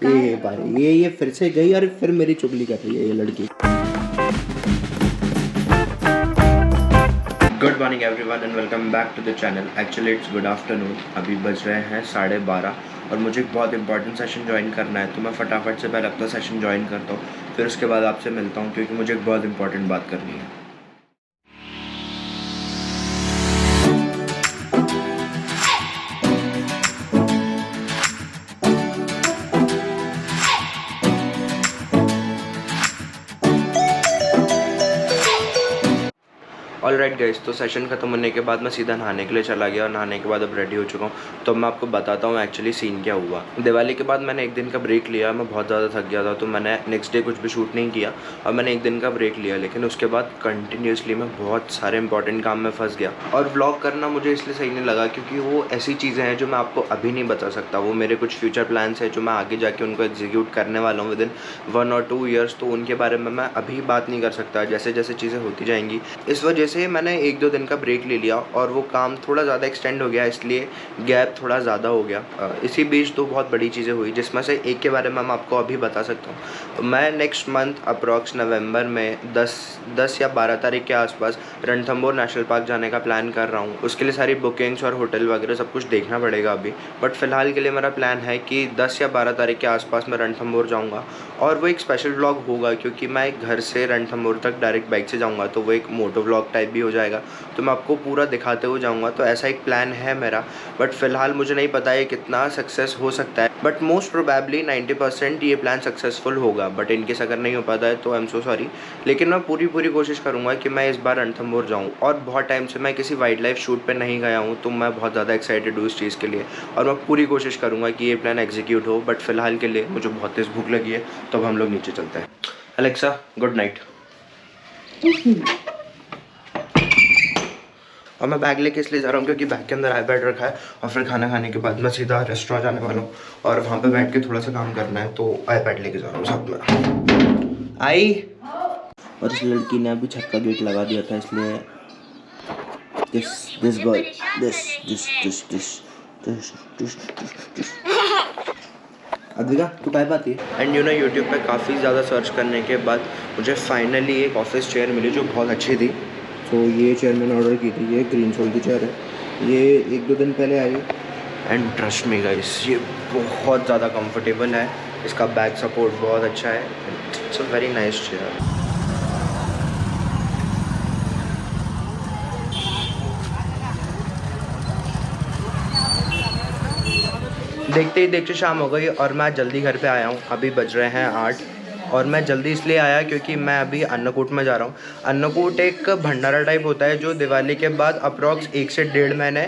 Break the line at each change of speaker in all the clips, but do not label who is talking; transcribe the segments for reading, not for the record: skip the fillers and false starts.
ये भाई ये फिर से गई और फिर मेरी चुगली कर रही है ये लड़की। Good morning everyone and welcome back to the channel. Actually it's good afternoon. अभी बज रहे हैं 12:30 और मुझे एक बहुत इंपॉर्टेंट सेशन ज्वाइन करना है, तो मैं फटाफट से पहले अपना सेशन ज्वाइन करता हूँ, फिर उसके बाद आपसे मिलता हूँ क्योंकि मुझे एक बहुत इंपॉर्टेंट बात करनी है। ऑलराइट गाइस, तो सेशन खत्म होने के बाद मैं सीधा नहाने के लिए चला गया और नहाने के बाद अब रेडी हो चुका हूँ। तो मैं आपको बताता हूँ एक्चुअली सीन क्या हुआ। दिवाली के बाद मैंने एक दिन का ब्रेक लिया, मैं बहुत ज़्यादा थक गया था, तो मैंने नेक्स्ट डे कुछ भी शूट नहीं किया और मैंने एक दिन का ब्रेक लिया। लेकिन उसके बाद कंटिन्यूसली मैं बहुत सारे इंपॉर्टेंट काम में फंस गया और व्लॉग करना मुझे इसलिए सही नहीं लगा क्योंकि वो ऐसी चीज़ें हैं जो मैं आपको अभी नहीं बता सकता। वो मेरे कुछ फ्यूचर प्लान्स हैं जो मैं आगे जाके उनको एग्जीक्यूट करने वाला हूँ विद इन 1 और 2 ईयर्स। तो उनके बारे में मैं अभी बात नहीं कर सकता, जैसे जैसे चीज़ें होती जाएंगी। इस वजह से मैंने 1-2 दिन का ब्रेक ले लिया और वो काम थोड़ा ज़्यादा एक्सटेंड हो गया, इसलिए गैप थोड़ा ज़्यादा हो गया। इसी बीच 2 बहुत बड़ी चीज़ें हुई जिसमें से एक के बारे में मैं आपको अभी बता सकता हूँ। मैं नेक्स्ट मंथ अप्रॉक्स नवंबर में 10 या 12 तारीख के आसपास रणथंभौर नेशनल पार्क जाने का प्लान कर रहा हूँ। उसके लिए सारी बुकिंग्स और होटल वगैरह सब कुछ देखना पड़ेगा अभी, बट फ़िलहाल के लिए मेरा प्लान है कि 10 या 12 तारीख के आसपास मैं रणथंभौर जाऊँगा और वो एक स्पेशल व्लॉग होगा क्योंकि मैं घर से रणथंभौर तक डायरेक्ट बाइक से जाऊँगा, तो वो एक मोटो व्लॉग टाइप भी हो जाएगा। तो मैं आपको पूरा दिखाते हुए जाऊँगा, तो ऐसा एक प्लान है मेरा। बट फ़िलहाल मुझे नहीं पता है कितना सक्सेस हो सकता है, बट मोस्ट प्रोबेबली 90% ये प्लान सक्सेसफुल होगा। बट इनकेस अगर नहीं हो पाता है तो आई एम सो सॉरी। लेकिन मैं पूरी कोशिश करूँगा कि मैं इस बार रणथंभौर जाऊँ और बहुत टाइम से मैं किसी वाइल्ड लाइफ शूट पर नहीं गया हूँ, तो मैं बहुत ज़्यादा एक्साइटेड हूँ इस चीज़ के लिए और मैं पूरी कोशिश करूँगा कि ये प्लान एग्जीक्यूट हो। बट फ़िलहाल के लिए मुझे बहुत तेज़ भूख लगी है, तो अब हम लोग नीचे चलते हैं। Alexa, good night. और मैं बैग लेके इसलिए जा रहा हूँ क्योंकि बैग के अंदर आईपैड रखा है और फिर खाना खाने के बाद मैं सीधा रेस्टोरेंट जाने वाला हूँ और वहाँ पे बैठ के थोड़ा सा काम करना है, तो आईपैड लेके जा रहा हूँ साथ में। आई और इस लड़की ने अभी छत का गेट लगा दिया था, इसलिए दिस गर्ल दिस अद्विका तू काय पाती है। एंड यू नो यूट्यूब पे काफ़ी ज़्यादा सर्च करने के बाद मुझे फाइनली एक ऑफिस चेयर मिली जो बहुत अच्छी थी। तो ये चेयर मैंने ऑर्डर की थी, ये ग्रीन सोल की चेयर है, ये 1-2 दिन पहले आई एंड ट्रस्ट मी गाइस ये बहुत ज़्यादा कंफर्टेबल है, इसका बैक सपोर्ट बहुत अच्छा है, it's a very nice chair. देखते ही देखते शाम हो गई और मैं जल्दी घर पे आया हूँ। अभी बज रहे हैं 8 और मैं जल्दी इसलिए आया क्योंकि मैं अभी अन्नकूट में जा रहा हूँ। अन्नकूट एक भंडारा टाइप होता है जो दिवाली के बाद अप्रॉक्स 1 से 1.5 महीने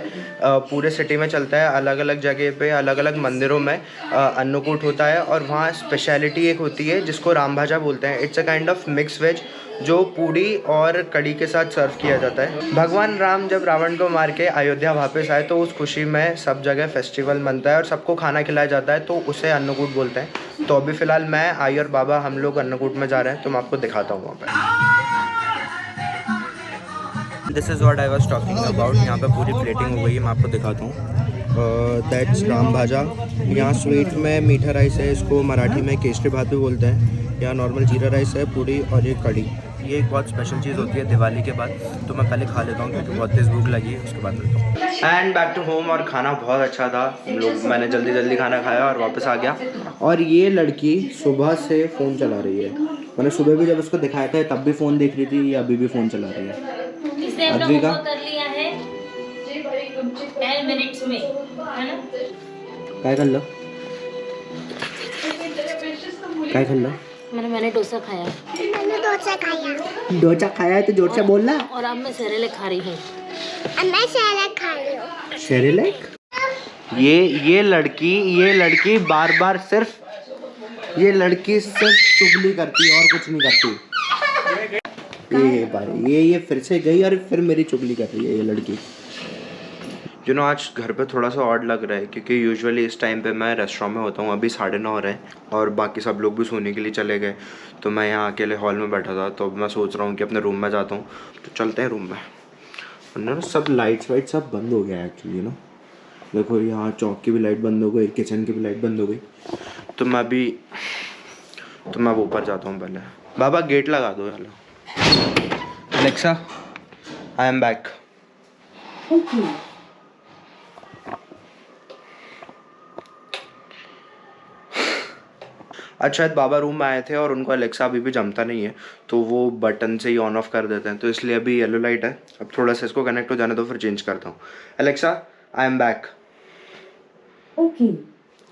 पूरे सिटी में चलता है। अलग अलग जगह पे अलग अलग मंदिरों में अन्नकूट होता है और वहाँ स्पेशलिटी एक होती है जिसको राम भाजा बोलते हैं। It's a kind of mix veg जो पूड़ी और कड़ी के साथ सर्व किया जाता है। भगवान राम जब रावण को मार के अयोध्या वापस आए तो उस खुशी में सब जगह फेस्टिवल मनता है और सबको खाना खिलाया जाता है, तो उसे अन्नकूट बोलते हैं। तो अभी फ़िलहाल मैं, आई और बाबा हम लोग अन्नकूट में जा रहे हैं, तो मैं आपको दिखाता हूँ वहाँ पर। This is what I was talking about. यहाँ पे पूरी प्लेटिंग हो गई है, मैं आपको दिखाता हूँ। दैट्स राम भाजा। यहाँ स्वीट में मीठा राइस है, इसको मराठी में केसरी भात भी बोलते हैं। यहाँ नॉर्मल जीरा राइस है, पूड़ी और ये कड़ी। ये एक बहुत स्पेशल चीज़ होती है दिवाली के बाद, तो मैं पहले खा लेता हूँ क्योंकि बहुत तेज़ भूख लगी है, उसके बाद मिलता हूँ। एंड बैक टू होम और खाना बहुत अच्छा था। मैंने जल्दी खाना खाया और वापस आ गया। और ये लड़की सुबह से फ़ोन चला रही है, मैंने सुबह भी जब उसको दिखाया था तब भी फ़ोन देख रही थी, ये अभी भी फ़ोन चला रही है। अद्विका कर लिया है 10 मिनट्स में, है ना? काय खाल्लं? काय खाल्लं?
मैंने डोसा खाया।
डोसा खाया है तो जोर से बोलना।
और अब मैं सेरेलेक खा रही हूँ।
सेरेलेक? ये लड़की बार सिर्फ चुगली करती है और कुछ नहीं करती। ये भाई ये फिर से गई और फिर मेरी चुगली कर रही है ये लड़की। यू नो आज घर पे थोड़ा सा ऑड लग रहा है क्योंकि यूजुअली इस टाइम पे मैं रेस्टोरेंट में होता हूँ। अभी 9:30 हो रहे हैं और बाकी सब लोग भी सोने के लिए चले गए, तो मैं यहाँ अकेले हॉल में बैठा था। तो अब मैं सोच रहा हूँ कि अपने रूम में जाता हूँ, तो चलते हैं रूम में। वरना सब लाइट्स वाइट सब बंद हो गया है एक्चुअली ना। देखो यहाँ चौक की भी लाइट बंद हो गई, किचन की भी लाइट बंद हो गई, तो मैं अब ऊपर जाता हूँ पहले। बाबा गेट लगा दो यार। Alexa, I am back. आज शायद बाबा रूम में आए थे और उनको अलेक्सा अभी भी जमता नहीं है, तो वो बटन से ही ऑन ऑफ कर देते हैं, तो इसलिए अभी येलो लाइट है। अब थोड़ा सा इसको कनेक्ट हो जाने दो, फिर चेंज करता हूँ। Alexa, I am back.
Okay.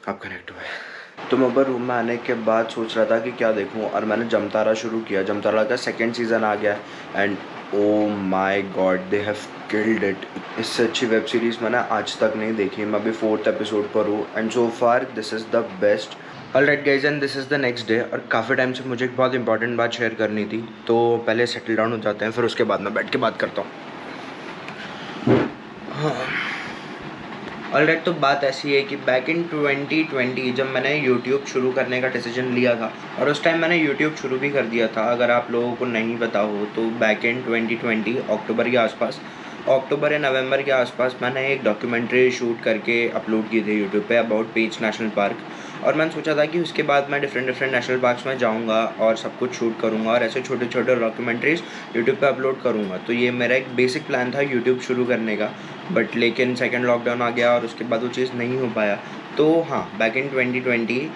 अब कनेक्ट हुआ है। तो मैं ऊपर रूम में आने के बाद सोच रहा था कि क्या देखूं, और मैंने जमतारा शुरू किया। जमतारा का 2nd सीज़न आ गया and oh my God, they have killed it. इससे अच्छी वेब सीरीज़ मैंने आज तक नहीं देखी। मैं अभी 4th एपिसोड पर हूँ and so far this is the best. Alright guys, and this is the next day. और काफ़ी टाइम से मुझे एक बहुत इंपॉर्टेंट बात शेयर करनी थी, तो पहले सेटल डाउन हो जाते हैं, फिर उसके बाद मैं बैठ के बात करता हूँ। हाँ, ऑलराइट, तो बात ऐसी है कि बैक इन 2020 जब मैंने यूट्यूब शुरू करने का डिसीजन लिया था, और उस टाइम मैंने यूट्यूब शुरू भी कर दिया था, अगर आप लोगों को नहीं पता हो तो बैक इन 2020 अक्टूबर के आसपास, अक्टूबर या नवंबर के आसपास मैंने एक डॉक्यूमेंट्री शूट करके अपलोड की थी यूट्यूब पे अबाउट पीच नेशनल पार्क। और मैंने सोचा था कि उसके बाद मैं डिफरेंट नेशनल पार्क्स में जाऊंगा और सब कुछ शूट करूंगा और ऐसे छोटे छोटे डॉक्यूमेंट्रीज यूट्यूब पे अपलोड करूंगा। तो ये मेरा एक बेसिक प्लान था यूट्यूब शुरू करने का, बट लेकिन 2nd लॉकडाउन आ गया और उसके बाद वो चीज़ नहीं हो पाया। तो हाँ, बैक इन 2020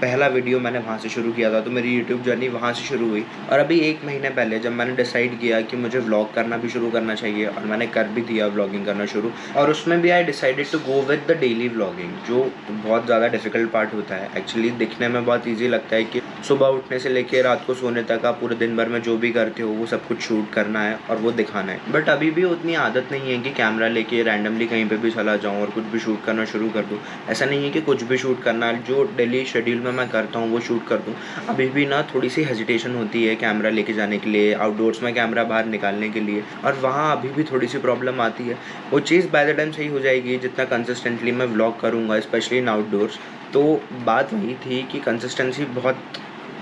पहला वीडियो मैंने वहाँ से शुरू किया था, तो मेरी यूट्यूब जर्नी वहाँ से शुरू हुई। और अभी 1 महीने पहले जब मैंने डिसाइड किया कि मुझे व्लॉग करना भी शुरू करना चाहिए, और मैंने कर भी दिया व्लॉगिंग करना शुरू, और उसमें भी I decided to go with the daily vlogging, जो बहुत ज़्यादा डिफिकल्ट पार्ट होता है। एक्चुअली दिखने में बहुत ईजी लगता है कि सुबह उठने से लेकर रात को सोने तक आप पूरे दिन भर में जो भी करते हो वो सब कुछ शूट करना है और वो दिखाना है। बट अभी भी उतनी आदत नहीं है कि कैमरा लेके रैंडमली कहीं पे भी चला जाऊँ और कुछ भी शूट करना शुरू कर दूँ। ऐसा नहीं है कि कुछ भी शूट करना, जो डेली शेड्यूल में मैं करता हूँ वो शूट कर दूँ। अभी भी ना थोड़ी सी हेजिटेशन होती है कैमरा लेके जाने के लिए, आउटडोर्स में कैमरा बाहर निकालने के लिए, और वहाँ अभी भी थोड़ी सी प्रॉब्लम आती है। वो चीज़ बाय द टाइम सही हो जाएगी जितना कंसिस्टेंटली मैं व्लॉग करूँगा, स्पेशली इन आउटडोर्स। तो बात वही थी कि कंसिस्टेंसी बहुत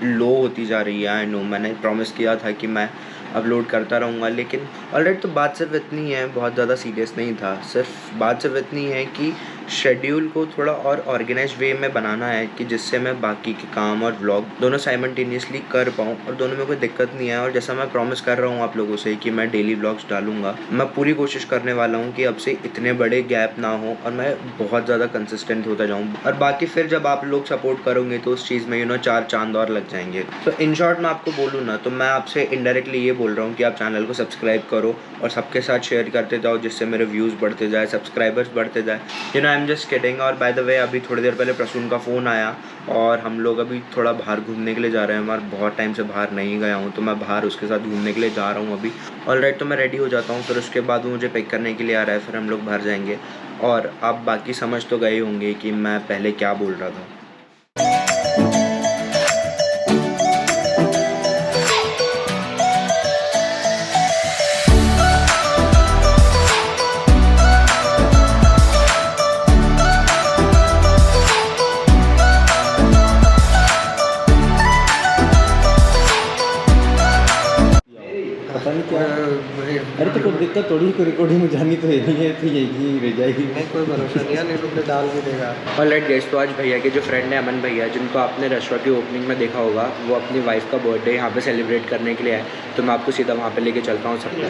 लो होती जा रही है। आई नो, मैंने प्रॉमिस किया था कि मैं अपलोड करता रहूँगा, लेकिन ऑलराइट, तो बात सिर्फ इतनी है, बहुत ज़्यादा सीरियस नहीं था। सिर्फ बात सिर्फ इतनी है कि शेड्यूल को थोड़ा और ऑर्गेनाइज वे में बनाना है कि जिससे मैं बाकी के काम और व्लॉग दोनों साइमल्टेनियसली कर पाऊँ और दोनों में कोई दिक्कत नहीं है। और जैसा मैं प्रॉमिस कर रहा हूँ आप लोगों से कि मैं डेली व्लॉग्स डालूंगा, मैं पूरी कोशिश करने वाला हूँ कि अब से इतने बड़े गैप ना हो और मैं बहुत ज़्यादा कंसिस्टेंट होता जाऊँ। और बाकी फिर जब आप लोग सपोर्ट करोगे तो उस चीज़ में 4 चांद और लग जाएंगे। तो इन शॉर्ट मैं आपको बोलूँ ना, तो मैं आपसे इनडायरेक्टली ये बोल रहा हूँ कि आप चैनल को सब्सक्राइब करो और सबके साथ शेयर करते जाओ, जिससे मेरे व्यूज़ बढ़ते जाए, सब्सक्राइबर्स बढ़ते जाए। I am just kidding. और बाय द वे, अभी थोड़ी देर पहले प्रसून का फ़ोन आया और हम लोग अभी थोड़ा बाहर घूमने के लिए जा रहे हैं। मैं बहुत टाइम से बाहर नहीं गया हूँ, तो मैं बाहर उसके साथ घूमने के लिए जा रहा हूँ अभी। ऑलराइट, तो मैं रेडी हो जाता हूँ, फिर उसके बाद वो मुझे पिक करने के लिए आ रहा है, फिर हम लोग बाहर जाएंगे। और आप बाकी समझ तो गए होंगे कि मैं पहले क्या बोल रहा था।
पता नहीं क्या। अरे तो कोई दिक्कत थोड़ी, कोई रिकॉर्डिंग में जानी तो है नहीं है, तो यही रह जाएगी।
नहीं, कोई भरोसा नहीं है, यूट्यूब पे डाल भी देगा।
ऑलराइट गाइस, तो आज भैया के जो फ्रेंड है अमन भैया, जिनको आपने रेस्टोरेंट की ओपनिंग में देखा होगा, वो अपनी वाइफ का बर्थडे यहाँ पे सेलिब्रेट करने के लिए आए। तो मैं आपको सीधा वहाँ पे लेके चलता हूँ सबको।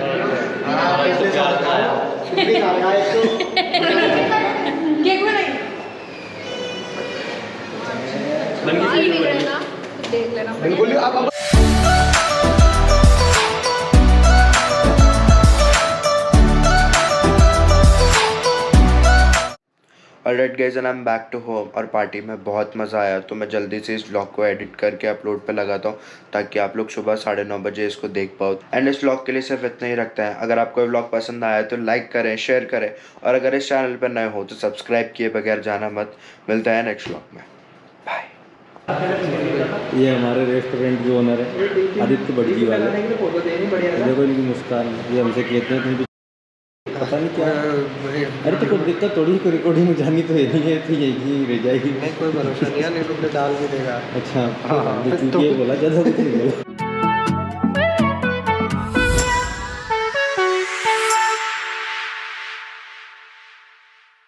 बिल्कुल आप
alright guys, and I am back to home. और पार्टी में बहुत मज़ा आया, तो मैं जल्दी से इस व्लॉग को एडिट करके अपलोड पे लगाता हूँ ताकि आप लोग सुबह 9:30 बजे इसको देख पाओ। एंड इस व्लॉग के लिए सिर्फ इतना ही रखता है। अगर आपको ये व्लॉग पसंद आया तो लाइक करें, शेयर करें, और अगर इस चैनल पर नए हो तो सब्सक्राइब किए बगैर जाना मत। मिलता है नेक्स्ट व्लॉग में, बाय।
ये हमारे रेस्टोरेंट के ओनर है आदित्य बड़जी वाले। देखो इनकी मुस्कान, ये हमसे कहते हैं तुम पता नहीं क्या। अरे तो कोई दिक्कत थोड़ी, कोई रिकॉर्डिंग में जानी तो है नहीं है, तो यही रह जाएगी।
नहीं, कोई भरोसा नहीं है, यूट्यूब पे डाल भी देगा।
अच्छा, हाँ, ये बोला ज़्यादा कुछ नहीं बोला।